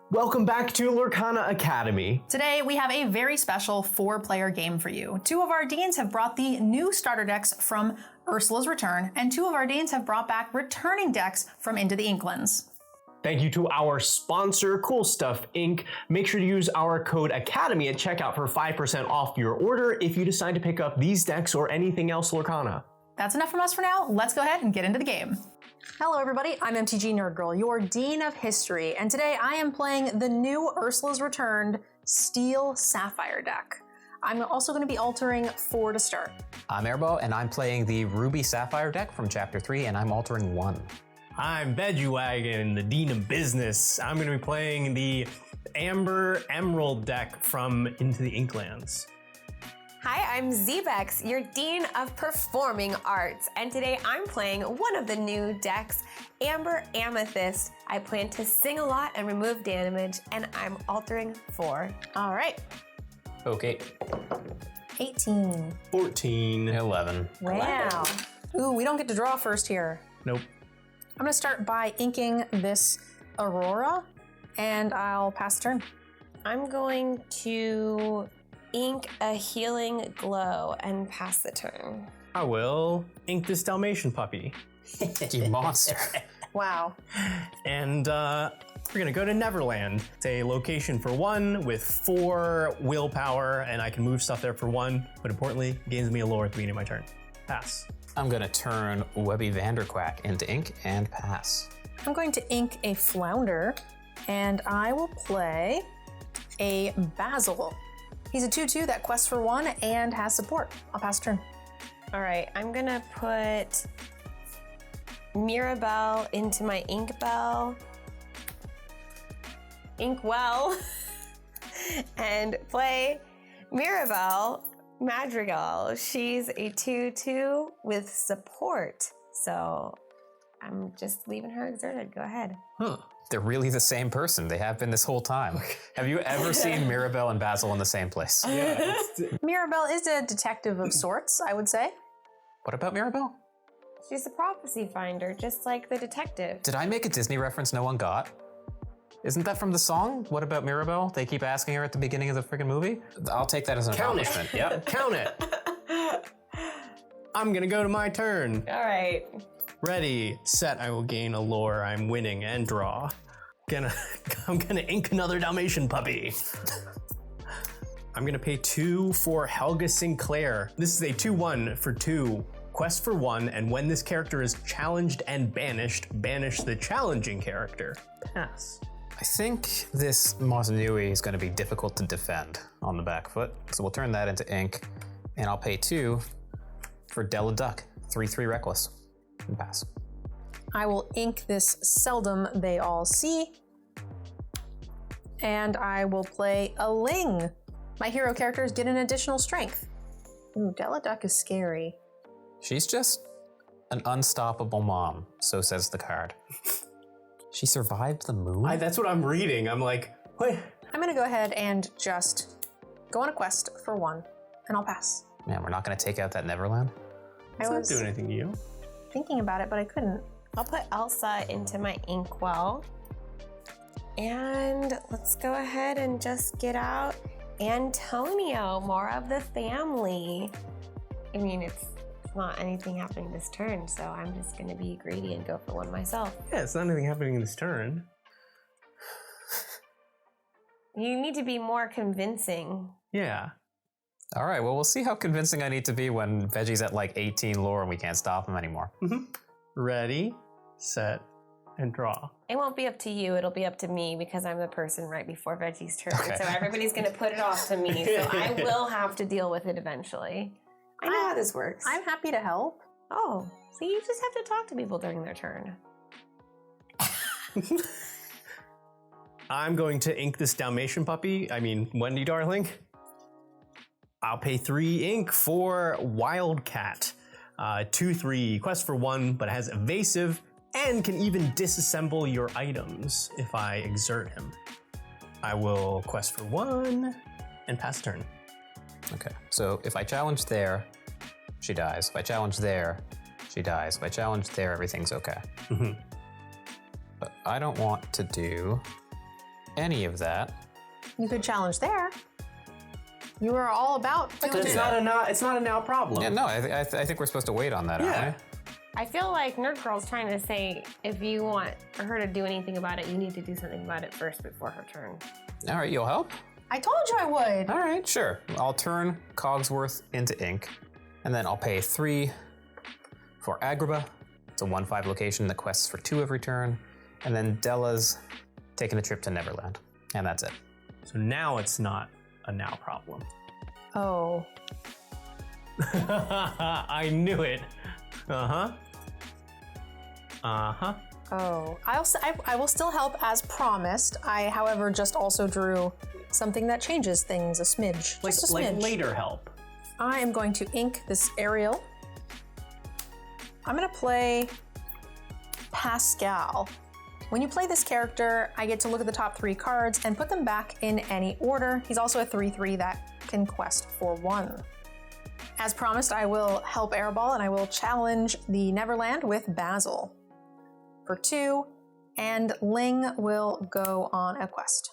Welcome back to Lorcana Academy. Today we have a very special 4-player game for you. 2 of our deans have brought the new starter decks from Ursula's Return, and 2 of our deans have brought back returning decks from Into the Inklands. Thank you to our sponsor, Coolstuffinc. Make sure to use our code Academy at checkout for 5% off your order if you decide to pick up these decks or anything else Lorcana. That's enough from us for now. Let's go ahead and get into the game. Hello everybody, I'm MTGNerdGirl, your Dean of History, and today I am playing the new Ursula's Returned 𝚉𝙴𝙬𝙺𝙺 deck. I'm also going to be altering 4 to start. I'm Airball, and I'm playing the Ruby Sapphire deck from Chapter 3, and I'm altering 1. I'm Veggiewagonyee, the Dean of Business. I'm going to be playing the Amber Emerald deck from Into the Inklands. Hi, I'm 𝚉𝙴𝙬𝙺𝙺, your Dean of Performing Arts, and today I'm playing one of the new decks, Amber Amethyst. I plan to sing a lot and remove damage, and I'm altering 4. All right. Okay. 18. 14. 11. Wow. Ooh, we don't get to draw first here. Nope. I'm going to start by inking this Aurora, and I'll pass the turn. I'm going to ink a Healing Glow and pass the turn. I will ink this Dalmatian puppy. You monster. Wow. And we're gonna go to Neverland. It's a location for 1 with 4 willpower, and I can move stuff there for 1, but importantly, gains me a lore at the beginning of my turn. Pass. I'm gonna turn Webby Vanderquack into ink and pass. I'm going to ink a Flounder, and I will play a Basil. He's a 2/2 that quests for 1 and has support. I'll pass turn. All right, I'm gonna put Mirabelle into my Inkbell, Inkwell, and play Mirabelle Madrigal. She's a 2/2 with support, so I'm just leaving her exerted. Go ahead. Huh. They're really the same person. They have been this whole time. Have you ever seen Mirabelle and Basil in the same place? Yeah. Mirabelle is a detective of sorts, I would say. What about Mirabelle? She's a prophecy finder, just like the detective. Did I make a Disney reference no one got? Isn't that from the song? What about Mirabelle? They keep asking her at the beginning of the freaking movie. I'll take that as an accomplishment. Yep. Count it. I'm gonna go to my turn. All right. Ready, set, I will gain a lore. I'm winning and draw. I'm gonna ink another Dalmatian puppy. I'm gonna pay 2 for Helga Sinclair. This is a 2/1 for 2. Quest for 1, and when this character is challenged and banished, banish the challenging character. Pass. I think this Mozinui is going to be difficult to defend on the back foot, so we'll turn that into ink, and I'll pay 2 for Della Duck, 3/3 Reckless, and pass. I will ink this Seldom They All See, and I will play a Ling. My hero characters get an additional strength. Ooh, Della Duck is scary. She's just an unstoppable mom, so says the card. She survived the moon? That's what I'm reading. I'm like, what? I'm gonna go ahead and just go on a quest for 1, and I'll pass. Man, we're not going to take out that Neverland? It's not doing anything to you. Thinking about it, but I couldn't. I'll put Elsa into my Inkwell. And let's go ahead and just get out Antonio, more of the family. I mean, it's not anything happening this turn, so I'm just gonna be greedy and go for 1 myself. Yeah, it's not anything happening this turn. You need to be more convincing. Yeah. All right, well, we'll see how convincing I need to be when Veggie's at like 18 lore and we can't stop him anymore. Ready, set, and draw. It won't be up to you, it'll be up to me because I'm the person right before Veggie's turn. Okay. So everybody's gonna put it off to me, so I will have to deal with it eventually. I know how this works. I'm happy to help. Oh, so you just have to talk to people during their turn. I'm going to ink this Dalmatian puppy. I mean, Wendy, darling. I'll pay 3 ink for Wildcat. 2/3, quest for 1, but it has evasive and can even disassemble your items if I exert him. I will quest for 1 and pass turn. Okay, so if I challenge there, she dies. If I challenge there, she dies. If I challenge there, everything's okay. But I don't want to do any of that. You could challenge there. You are all about doing It's not a now. It's not a now problem. Yeah, no, I think we're supposed to wait on that, aren't I feel like Nerd Girl's trying to say if you want her to do anything about it, you need to do something about it first before her turn. we? All right, you'll help? I told you I would. All right, sure. I'll turn Cogsworth into ink, and then I'll pay 3 for Agrabah. It's a 1/5 location that quests for 2 every turn. And then Della's taking a trip to Neverland. And that's it. So now it's not a now problem. Oh. I knew it. Uh-huh. Uh-huh. Oh. I will still help as promised. I, however, just also drew something that changes things a smidge. Like, Just a like smidge. later help. I am going to ink this Ariel. I'm gonna play Pascal. When you play this character, I get to look at the top 3 cards and put them back in any order. He's also a 3/3 that can quest for 1. As promised, I will help Airball and I will challenge the Neverland with Basil for 2, and Ling will go on a quest.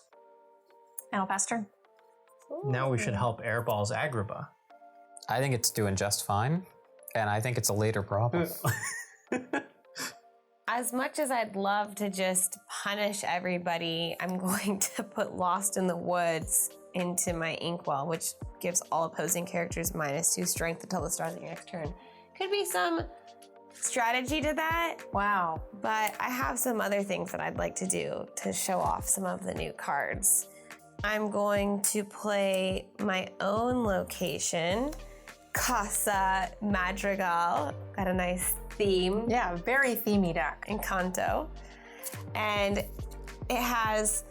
And I'll pass turn. Now we should help Airball's Agrabah. I think it's doing just fine, and I think it's a later problem. As much as I'd love to just punish everybody, I'm going to put Lost in the Woods into my Inkwell, which gives all opposing characters -2 strength until the start of the next turn. Could be some strategy to that, Wow. but I have some other things that I'd like to do to show off some of the new cards. I'm going to play my own location, 𝚱𝙴𝙲𝙺𝙰𝙼. Got a nice theme. Yeah, very themey deck. Encanto. And it has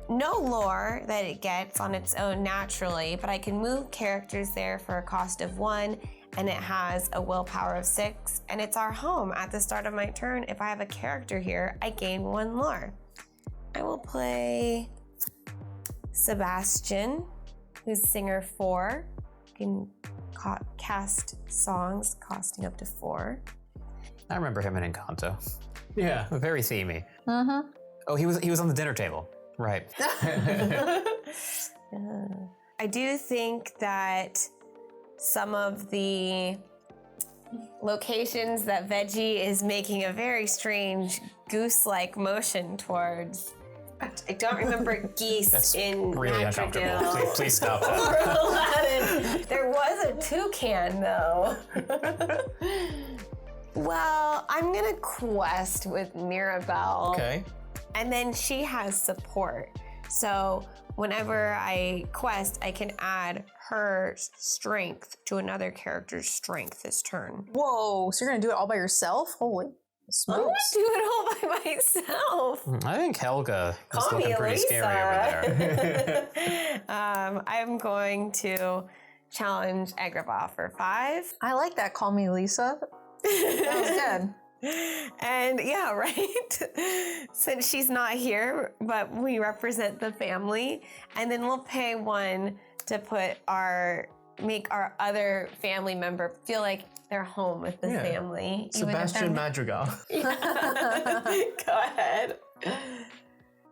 no lore that it gets on its own naturally, but I can move characters there for a cost of 1, and it has a willpower of 6, and it's our home. At the start of my turn, if I have a character here, I gain 1 lore. I will play Sebastian, who's singer 4. Can cast songs costing up to 4. I remember him in Encanto. Yeah. Very themey. Mm-hmm. Oh, he was on the dinner table. Right. I do think that some of the locations that Veggie is making a very strange goose-like motion towards. I don't remember geese That's in really uncomfortable. Madrigal. Please stop that. Or Aladdin. There was a toucan though. Well, I'm gonna quest with Mirabelle. Okay. And then she has support. So whenever I quest, I can add her strength to another character's strength this turn. Whoa, so you're gonna do it all by yourself? Holy I'm gonna smokes. do it all by myself. I think Helga is Call me looking pretty scary over there. I'm going to challenge Agrabah for 5. I like that. Call me Lisa. That was good. And yeah, right? Since she's not here, but we represent the family, and then we'll pay 1 to make our other family member feel like they're home with the Yeah. family. Sebastian Madrigal. Go ahead.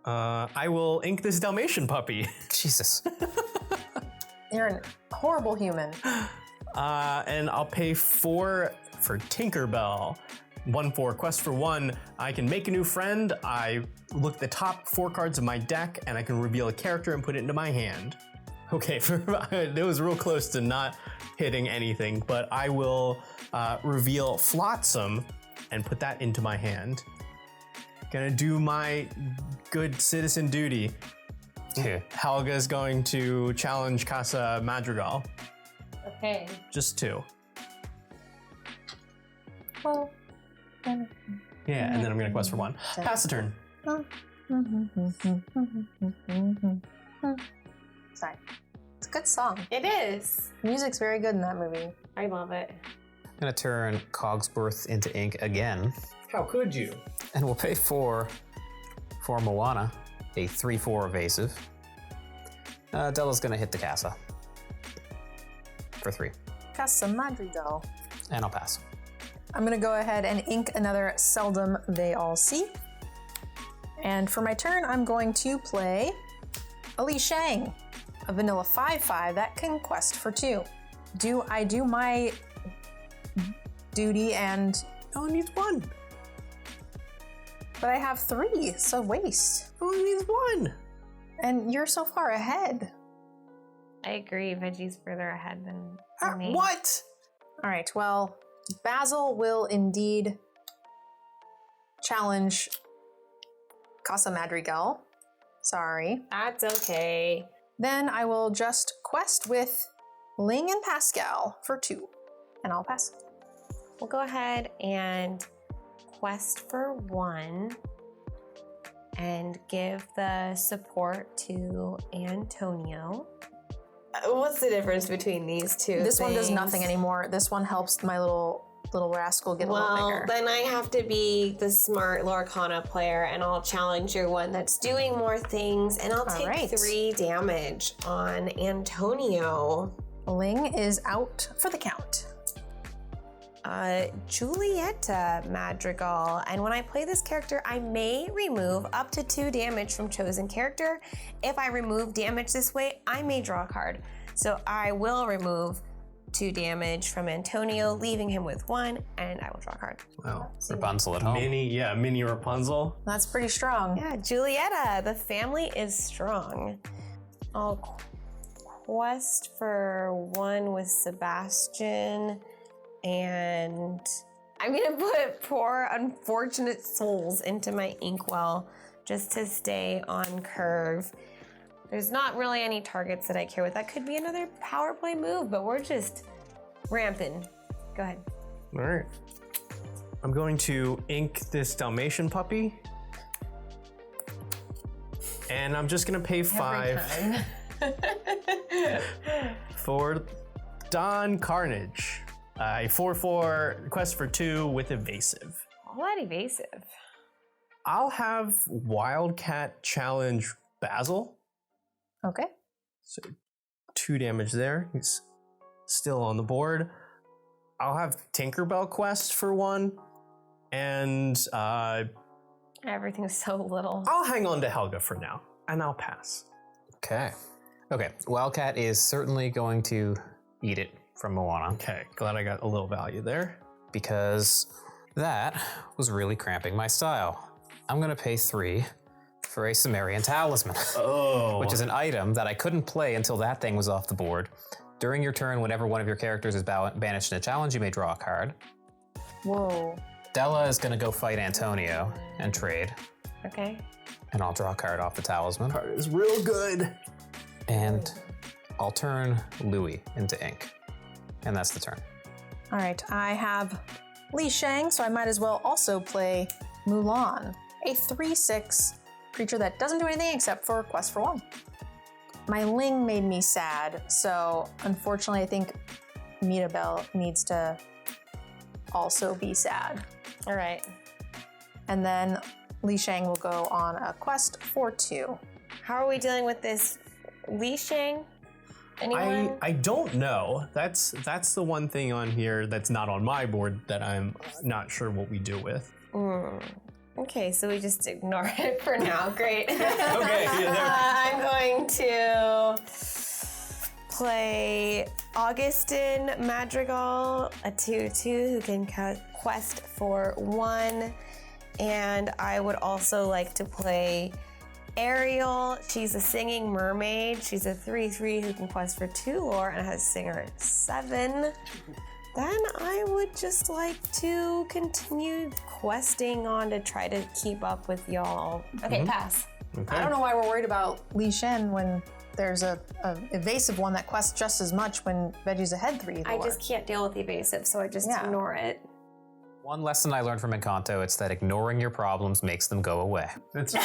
I will ink this Dalmatian puppy. Jesus. You're a horrible human. And I'll pay 4 for Tinkerbell. 1 for quest for 1. I can make a new friend. I look at the top 4 cards of my deck, and I can reveal a character and put it into my hand. Okay, it was real close to not hitting anything, but I will reveal Flotsam and put that into my hand. Gonna do my good citizen duty. Yeah. Helga's going to challenge Casa Madrigal. Okay. Just 2. Well, Yeah, and then I'm gonna quest for 1. Pass the turn. sorry. It's a good song. It is. Music's very good in that movie. I love it. I'm gonna turn Cogsworth into ink again, How could you? and we'll pay 4 for Moana, a 3/4 evasive. Della's gonna hit the Casa for 3, Casa Madrigal. and I'll pass. I'm gonna go ahead and ink another Seldom They All See. And for my turn, I'm going to play a 𝚉𝙴𝙬𝙺, a vanilla 5/5 that can quest for 2. Do I do my duty and... Only needs 1. But I have 3, so waste. Only needs 1. And you're so far ahead. I agree. Veggie's further ahead than me. What? All right, well, Basil will indeed challenge 𝚉𝙴𝙲𝙺𝙰𝙼. Sorry. That's okay. Then I will just quest with Ling and Pascal for 2, and I'll pass. We'll go ahead and quest for 1 and give the support to Antonio. What's the difference between these two? This one does nothing anymore. This one helps my little rascal get a little bigger. Then I have to be the smart Lorcana player, and I'll challenge your one that's doing more things, and I'll take 3 damage on Antonio. Ling is out for the count. 𝚉𝙴𝙬𝙺𝙺𝙺, Madrigal, and when I play this character, I may remove up to 2 damage from chosen character. If I remove damage this way, I may draw a card. So I will remove 2 damage from Antonio, leaving him with 1, and I will draw a card. Wow. Rapunzel at home. Mini Rapunzel. That's pretty strong. Yeah, Julieta, the family is strong. I'll quest for 1 with Sebastian, and I'm gonna put poor unfortunate souls into my inkwell just to stay on curve. There's not really any targets that I care with. That could be another power play move, but we're just ramping. Go ahead. All right. I'm going to ink this Dalmatian puppy. And I'm just gonna pay 5 for Don Carnage. A 4/4 quest for 2 with evasive. All that evasive. I'll have Wildcat challenge Basil. Okay. So 2 damage there. He's still on the board. I'll have Tinkerbell quest for 1. And Everything's so little. I'll hang on to Helga for now. And I'll pass. Okay. Okay, Wildcat is certainly going to eat it from Moana. Okay, glad I got a little value there. Because that was really cramping my style. I'm gonna pay 3 for a Sumerian Talisman. Oh. Which is an item that I couldn't play until that thing was off the board. During your turn, whenever one of your characters is banished in a challenge, you may draw a card. Whoa. Della is gonna go fight Antonio and trade. Okay. And I'll draw a card off the talisman. Card is real good. And I'll turn Louis into ink. And that's the turn. All right, I have 𝚉𝙴𝙬𝙺, so I might as well also play Mulan, a 3/6 creature that doesn't do anything except for quest for 1. My Ling made me sad, so unfortunately I think Mirabelle needs to also be sad. All right. And then 𝚉𝙴𝙬𝙺 will go on a quest for 2. How are we dealing with this 𝚉𝙴𝙬𝙺? Anyone? I don't know. That's the one thing on here that's not on my board that I'm not sure what we do with. Okay, so we just ignore it for now. Great. Okay. I'm going to play Augustin Madrigal, a 2/2 who can quest for 1. And I would also like to play Ariel. She's a singing mermaid. She's a 3/3 who can quest for 2 lore and has singer at 7. Then I would just like to continue questing on to try to keep up with y'all. Okay, pass. Okay. I don't know why we're worried about 𝚉𝙴𝙬𝙺 when there's a evasive one that quests just as much when Veggie's ahead 3 lore. I just can't deal with the evasive, so I just ignore it. One lesson I learned from Encanto, it's that ignoring your problems makes them go away. That's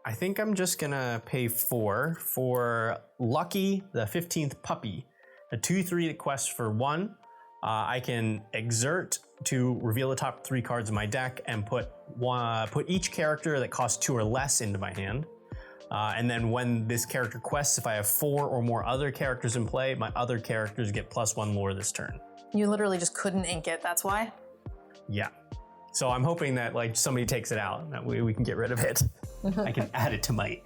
I think I'm just gonna pay 4 for Lucky, the 15th puppy. A 2/3 that quests for 1. I can exert to reveal the top 3 cards of my deck and put each character that costs 2 or less into my hand. And then when this character quests, if I have 4 or more other characters in play, my other characters get +1 lore this turn. You literally just couldn't ink it, that's why? Yeah. So I'm hoping that like somebody takes it out. That way we can get rid of it. I can add it to my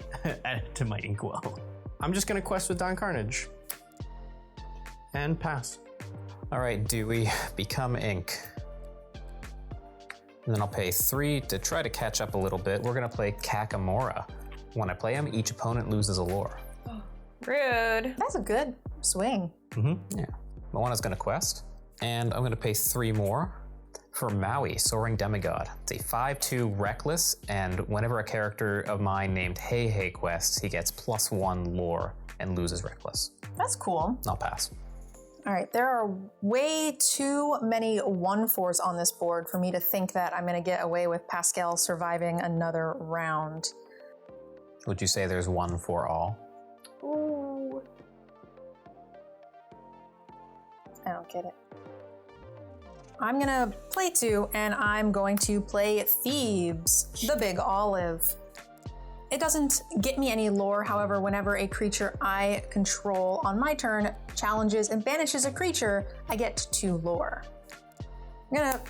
inkwell. I'm just gonna quest with Don Carnage. And pass. All right, Dewey, become ink. And then I'll pay 3 to try to catch up a little bit. We're gonna play Kakamora. When I play him, each opponent loses a lore. Rude. That's a good swing. Yeah. Moana's gonna quest, and I'm gonna pay 3 more for Maui, Soaring Demigod. It's a 5/2 Reckless, and whenever a character of mine named 𝚱𝙴𝙲𝙺𝙺𝙼 quests, he gets +1 lore and loses Reckless. That's cool. I'll pass. All right, there are way too many 1/4s on this board for me to think that I'm gonna get away with Pascal surviving another round. Would you say there's 1 for all? Ooh. I don't get it. I'm gonna play 2, and I'm going to play Thebes, the Big Olive. It doesn't get me any lore, however, whenever a creature I control on my turn challenges and banishes a creature, I get 2 lore. I'm gonna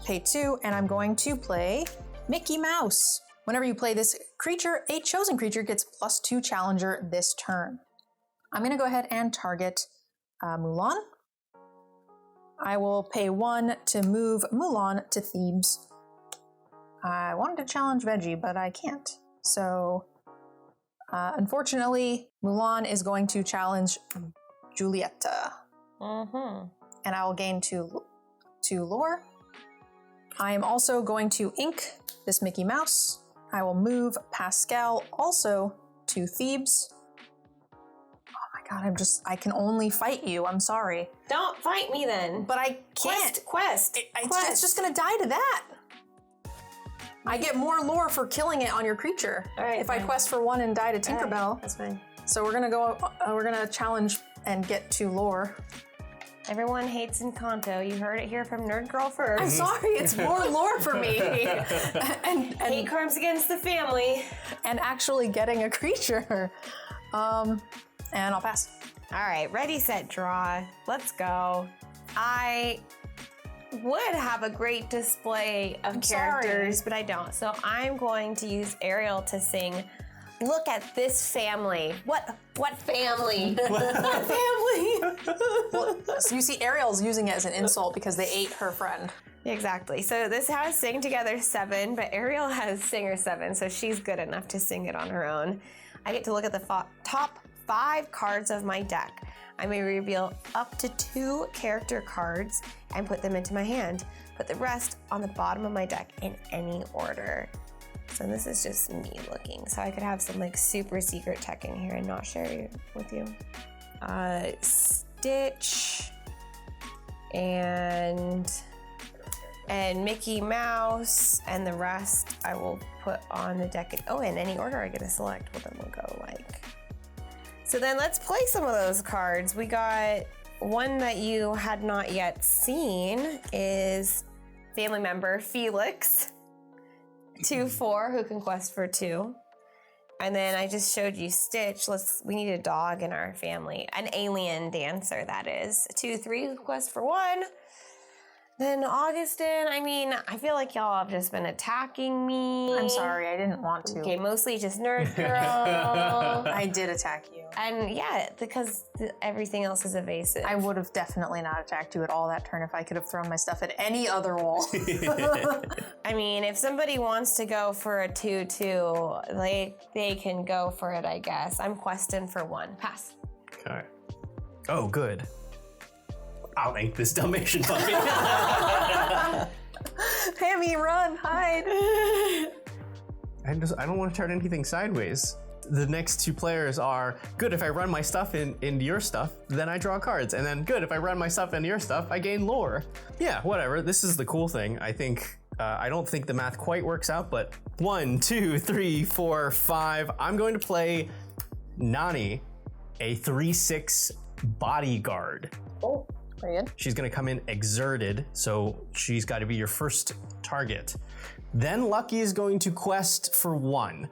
pay 2, and I'm going to play Mickey Mouse. Whenever you play this creature, a chosen creature gets +2 challenger this turn. I'm gonna go ahead and target Mulan. I will pay 1 to move Mulan to Thebes. I wanted to challenge Veggie, but I can't. So, unfortunately, Mulan is going to challenge Julieta. And I will gain 2 lore. I am also going to ink this Mickey Mouse. I will move Pascal also to Thebes. Oh my god, I can only fight you, I'm sorry. Don't fight me then. But I can't. Quest. It's just gonna die to that. I get more lore for killing it on your creature. All right, if fine. I quest for 1 and die to All Tinkerbell. right, that's fine. So we're gonna challenge and get 2 lore. Everyone hates Encanto. You heard it here from Nerd Girl first. I'm sorry, it's more lore for me. and Hate crimes against the family. and actually getting a creature. And I'll pass. All right, ready, set, draw. Let's go. I would have a great display of characters, but I don't. So I'm going to use Ariel to sing, "Look at this family." What family? What family? Well, so you see Ariel's using it as an insult because they ate her friend. Exactly. So this has Sing Together 7, but Ariel has Singer 7, so she's good enough to sing it on her own. I get to look at the top 5 cards of my deck. I may reveal up to 2 character cards and put them into my hand. Put the rest on the bottom of my deck in any order. So this is just me looking. So I could have some like super secret tech in here and not share it with you. Stitch and Mickey Mouse, and the rest I will put on the deck. In any order I get to select what them will go like. So then let's play some of those cards. We got one that you had not yet seen is family member Felix, 2/4, who can quest for 2. And then I just showed you Stitch. We need a dog in our family. An alien dancer, that is. 2/3, who quest for 1. Then Augustin, I feel like y'all have just been attacking me. I'm sorry, I didn't want to. Okay, mostly just Nerd Girl. I did attack you. And yeah, because everything else is evasive. I would have definitely not attacked you at all that turn if I could have thrown my stuff at any other wall. If somebody wants to go for a 2/2, they can go for it, I guess. I'm questing for 1. Pass. Okay. Oh, good. I'll ink this Dalmatian puppy. Hammy, run, hide. I don't want to turn anything sideways. The next 2 players are, good, if I run my stuff into your stuff, then I draw cards. And then good, if I run my stuff into your stuff, I gain lore. Yeah, whatever. This is the cool thing. I think, I don't think the math quite works out, but 1, 2, 3, 4, 5. I'm going to play Nani, a 3/6 bodyguard. Oh, pretty good. She's gonna come in exerted, so she's gotta be your first target. Then Lucky is going to quest for 1.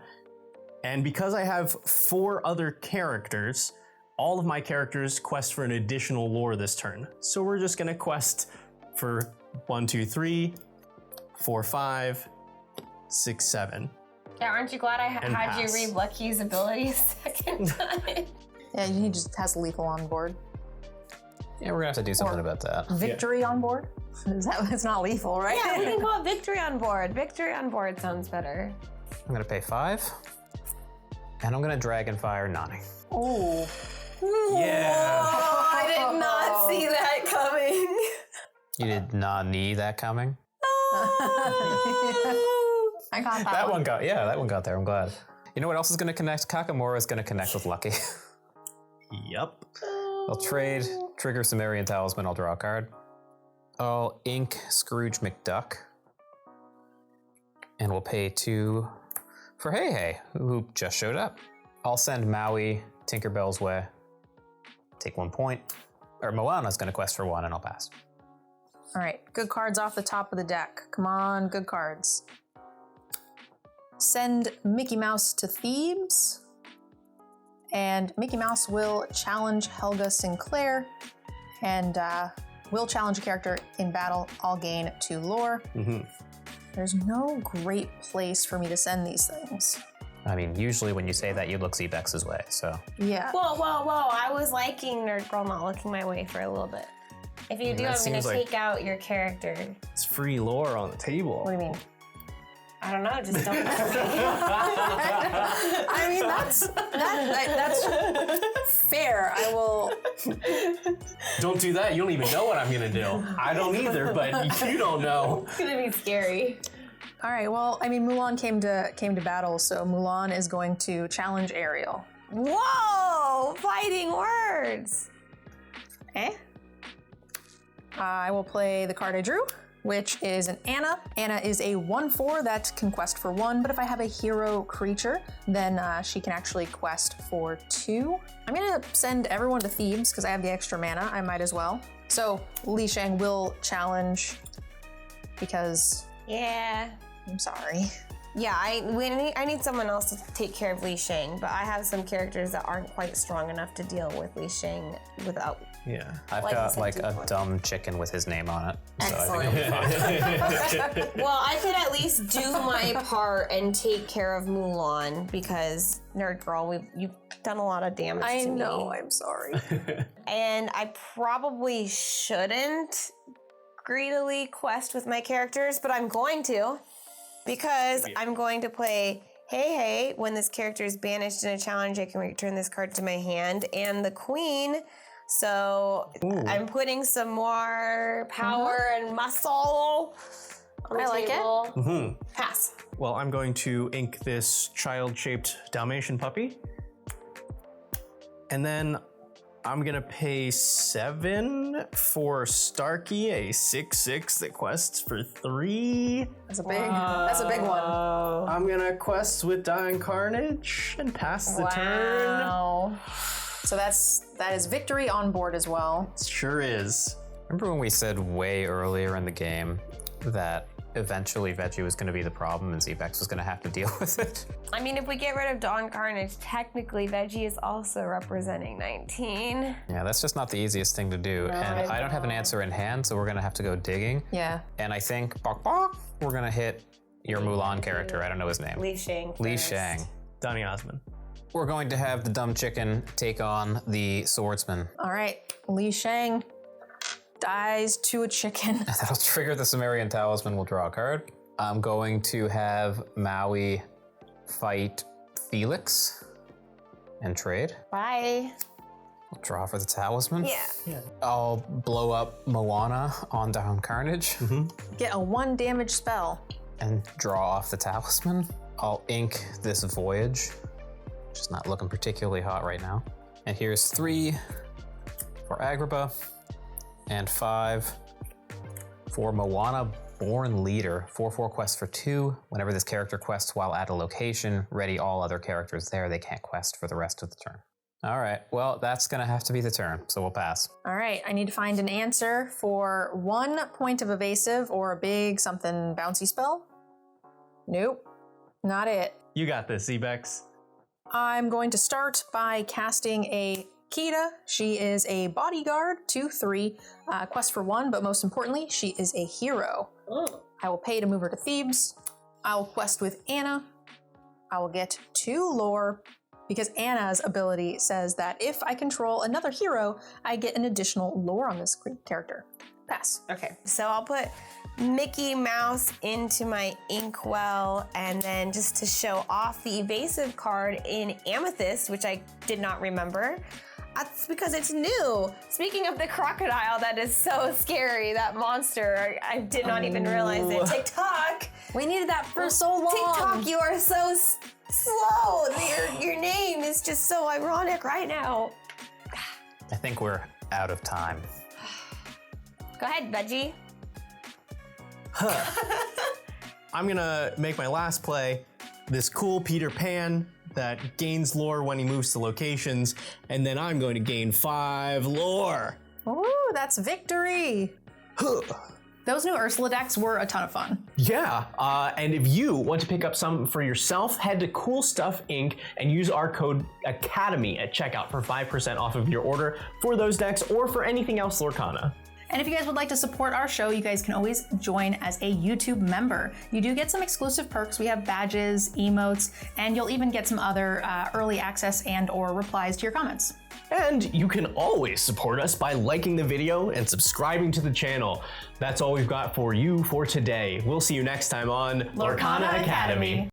And because I have 4 other characters, all of my characters quest for an additional lore this turn. So we're just gonna quest for 1, 2, 3, 4, 5, 6, 7. Yeah, aren't you glad I And had you pass. read Lucky's ability a second time? Yeah, he just has lethal on board. Yeah, we're gonna have to do something about that. Victory on board? It's not lethal, right? Yeah, we can call it Victory on Board. Victory on Board sounds better. I'm gonna pay 5. And I'm gonna Dragonfire Nani. Ooh. Yeah. I did not see that coming. You did not need that coming? I got that, That one got, yeah, that one got there, I'm glad. You know what else is gonna connect? Kakamora is gonna connect with Lucky. Yup. I'll trade, trigger Sumerian Talisman, I'll draw a card. I'll ink Scrooge McDuck. And we'll pay 2 for 𝚱𝙴, who just showed up. I'll send Maui Tinkerbell's way. Take 1 point. Or Moana's gonna quest for 1 and I'll pass. All right, good cards off the top of the deck. Come on, good cards. Send Mickey Mouse to Thebes. And Mickey Mouse will challenge Helga Sinclair. And will challenge a character in battle. I'll gain 2 lore. There's no great place for me to send these things. I mean, usually when you say that, you look Zebex's way, so. Yeah. Whoa, whoa, whoa. I was liking Nerd Girl not looking my way for a little bit. If you do, that I'm gonna seems like- take out your character. It's free lore on the table. What do you mean? I don't know, just don't. I mean, that's fair. I will. Don't do that. You don't even know what I'm gonna do. I don't either, but you don't know. It's gonna be scary. All right. Well, I mean, Mulan came to battle, so Mulan is going to challenge Ariel. Whoa! Fighting words! Eh? I will play the card I drew, which is an Anna. Anna is a 1/4 that can quest for 1, but if I have a hero creature, then she can actually quest for 2. I'm gonna send everyone to Thebes because I have the extra mana. I might as well. So Li Shang will challenge because Yeah. I'm sorry. Yeah, I need someone else to take care of Li Shang, but I have some characters that aren't quite strong enough to deal with Li Shang without. Yeah. I've Like got you like said, a 2 points. dumb chicken with his name on it. So I think Excellent. it'll be fine. Well, I could at least do my part and take care of Mulan because Nerd Girl, you've done a lot of damage to me. I'm sorry. And I probably shouldn't greedily quest with my characters, but I'm going to because I'm going to play 𝚱𝙴. When this character is banished in a challenge, I can return this card to my hand, and the Queen. So I'm putting some more power and muscle on the I like it. table. Pass. Well, I'm going to ink this child-shaped Dalmatian puppy. And then I'm gonna pay 7 for Starkey, a 6/6 that quests for 3. That's a big one. I'm gonna quest with Dying Carnage and pass the turn. Wow. So that is victory on board as well. Sure is. Remember when we said way earlier in the game that eventually Veggie was going to be the problem and Zebex was going to have to deal with it? I mean, if we get rid of Dawn Carnage, technically Veggie is also representing 19. Yeah, that's just not the easiest thing to do. And I don't have an answer in hand, so we're going to have to go digging. Yeah. And I think, bok, bok, we're going to hit your Mulan character. I don't know his name. Li Shang. Li first. Shang. Donny Osmond. We're going to have the dumb chicken take on the swordsman. All right. Li Shang dies to a chicken. That'll trigger the Sumerian Talisman. We'll draw a card. I'm going to have Maui fight Felix and trade. Bye. I'll draw for the Talisman. Yeah. I'll blow up Moana on Down Carnage Get a 1 damage spell. and draw off the Talisman. I'll ink this Voyage, which is not looking particularly hot right now. And here's 3 for Agrabah and 5 for Moana Born Leader. 4/4 quest for 2. Whenever this character quests while at a location, ready all other characters there. They can't quest for the rest of the turn. All right, well, that's gonna have to be the turn, so we'll pass. All right. I need to find an answer for 1 point of evasive or a big something bouncy spell. Nope. Not it. You got this, Zebex. I'm going to start by casting a Kita, she is a bodyguard, 2/3, quest for 1, but most importantly, she is a hero. I will pay to move her to Thebes. I will quest with Anna. I will get 2 lore, because Anna's ability says that if I control another hero, I get an additional lore on this character. Pass. Okay, so I'll put Mickey Mouse into my Inkwell, and then just to show off the evasive card in Amethyst, which I did not remember. That's because it's new. Speaking of the crocodile, that is so scary, that monster. I did not even realize it. TikTok! We needed that for so long. TikTok, you are so slow. Your name is just so ironic right now. I think we're out of time. Go ahead, Veggie. I'm gonna make my last play, this cool Peter Pan that gains lore when he moves to locations, and then I'm going to gain 5 lore. Ooh, that's victory. Those new Ursula decks were a ton of fun. Yeah, and if you want to pick up some for yourself, head to Coolstuffinc and use our code ACADEMY at checkout for 5% off of your order for those decks or for anything else Lorcana. And if you guys would like to support our show, you guys can always join as a YouTube member. You do get some exclusive perks. We have badges, emotes, and you'll even get some other early access and or replies to your comments. And you can always support us by liking the video and subscribing to the channel. That's all we've got for you for today. We'll see you next time on Lorcana Academy.